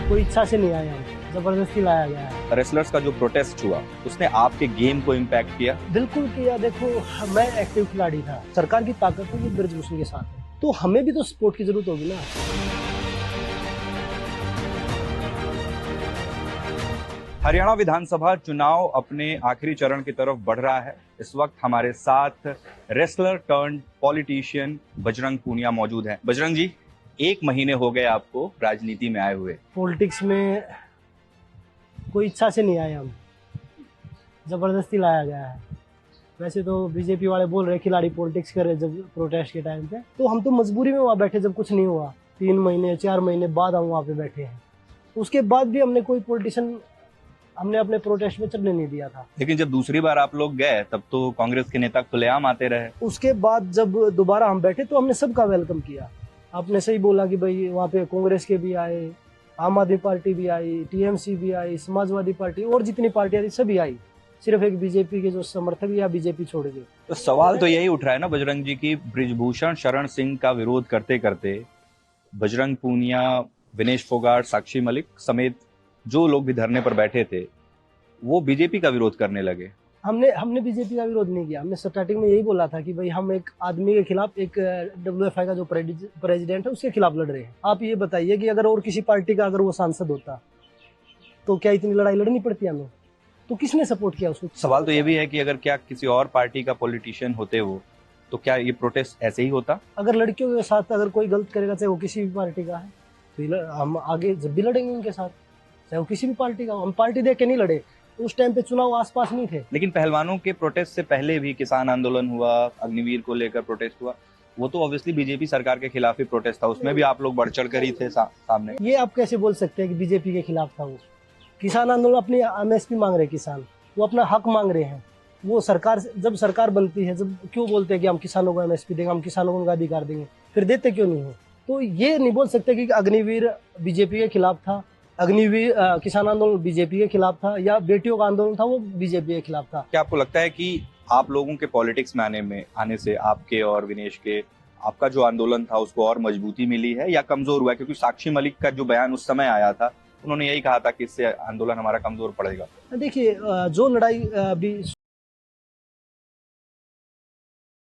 कोई इच्छा से नहीं आए, हम जबरदस्ती लाया गया है। रेसलर्स का जो प्रोटेस्ट हुआ उसने आपके गेम को इम्पैक्ट किया? बिल्कुल किया। देखो, मैं एक्टिव खिलाड़ी था, सरकार की ताकत है कि ब्रजभूषण के साथ है, तो हमें भी तो सपोर्ट की जरूरत होगी ना। हरियाणा विधानसभा चुनाव अपने आखिरी चरण की तरफ बढ़ रहा है। इस वक्त हमारे साथ wrestler turn politician Bajrang Punia मौजूद हैं। बजरंग जी, 1 महीने हो गए आपको राजनीति में आए हुए। पॉलिटिक्स में कोई इच्छा से नहीं आए, हम जबरदस्ती लाया गया है। वैसे तो बीजेपी वाले बोल रहे खिलाड़ी पॉलिटिक्स कर रहे जब प्रोटेस्ट के टाइम पे, तो हम तो मजबूरी में वहाँ बैठे जब कुछ नहीं हुआ। 3 महीने 4 महीने बाद हम वहाँ पे बैठे हैं। उसके बाद भी हमने कोई पॉलिटिशियन हमने अपने प्रोटेस्ट में चलने नहीं दिया था। लेकिन जब दूसरी बार आप लोग गए तब तो कांग्रेस के नेता खुलेआम आते रहे। उसके बाद जब दोबारा हम बैठे तो हमने सबका वेलकम किया। आपने सही बोला कि भाई वहाँ पे कांग्रेस के भी आए, आम आदमी पार्टी भी आई, टीएमसी भी आई, समाजवादी पार्टी और जितनी पार्टियां थी सभी आई। सिर्फ एक बीजेपी के जो समर्थक या बीजेपी छोड़ गए। तो सवाल तो यही उठ रहा है ना बजरंग जी की, ब्रिजभूषण शरण सिंह का विरोध करते करते बजरंग पूनिया, विनेश फोगाट, साक्षी मलिक समेत जो लोग भी धरने पर बैठे थे वो बीजेपी का विरोध करने लगे। हमने बीजेपी का विरोध नहीं किया। हमने स्टार्टिंग में यही बोला था कि भाई हम एक आदमी के खिलाफ, एक डब्ल्यूएफआई का जो प्रेसिडेंट है उसके खिलाफ लड़ रहे हैं। आप ये बताइए कि अगर और किसी पार्टी का अगर वो सांसद होता तो क्या इतनी लड़ाई लड़नी पड़ती हमें? तो किसने सपोर्ट किया उसको? सवाल तो ये भी है कि अगर क्या किसी और पार्टी का पॉलिटिशियन होते वो तो क्या ये प्रोटेस्ट ऐसे ही होता? अगर लड़कियों के साथ अगर कोई गलत करेगा, चाहे वो किसी भी पार्टी का है, तो हम आगे जब भी लड़ेंगे उनके साथ, चाहे वो किसी भी पार्टी का हो। हम पार्टी देख के नहीं लड़े, उस टाइम पे चुनाव आसपास नहीं थे। लेकिन पहलवानों के प्रोटेस्ट से पहले भी किसान आंदोलन हुआ, अग्निवीर को लेकर प्रोटेस्ट हुआ, वो तो ऑब्वियसली बीजेपी सरकार के खिलाफ ही प्रोटेस्ट था। उसमें भी आप लोग बढ़ चढ़ कर ही थे सामने। ये आप कैसे बोल सकते हैं कि बीजेपी के खिलाफ था? वो किसान आंदोलन अपनी एमएसपी मांग रहे, किसान वो अपना हक मांग रहे हैं। वो सरकार, जब सरकार बनती है, जब क्यों बोलते हैं कि हम किसानों को एमएसपी देंगे, हम किसानों को उनका अधिकार देंगे, फिर देते क्यों नहीं हो? तो ये नहीं बोल सकते कि अग्निवीर बीजेपी के खिलाफ था, अग्निवीर किसान आंदोलन बीजेपी के खिलाफ था, या बेटियों का आंदोलन था वो बीजेपी के खिलाफ था। क्या आपको लगता है कि आप लोगों के पॉलिटिक्स में आने से आपके और विनेश के, आपका जो आंदोलन था उसको और मजबूती मिली है या कमजोर हुआ है? क्योंकि साक्षी मलिक का जो बयान उस समय आया था, उन्होंने यही कहा था कि इससे आंदोलन हमारा कमजोर पड़ेगा। देखिए, जो लड़ाई अभी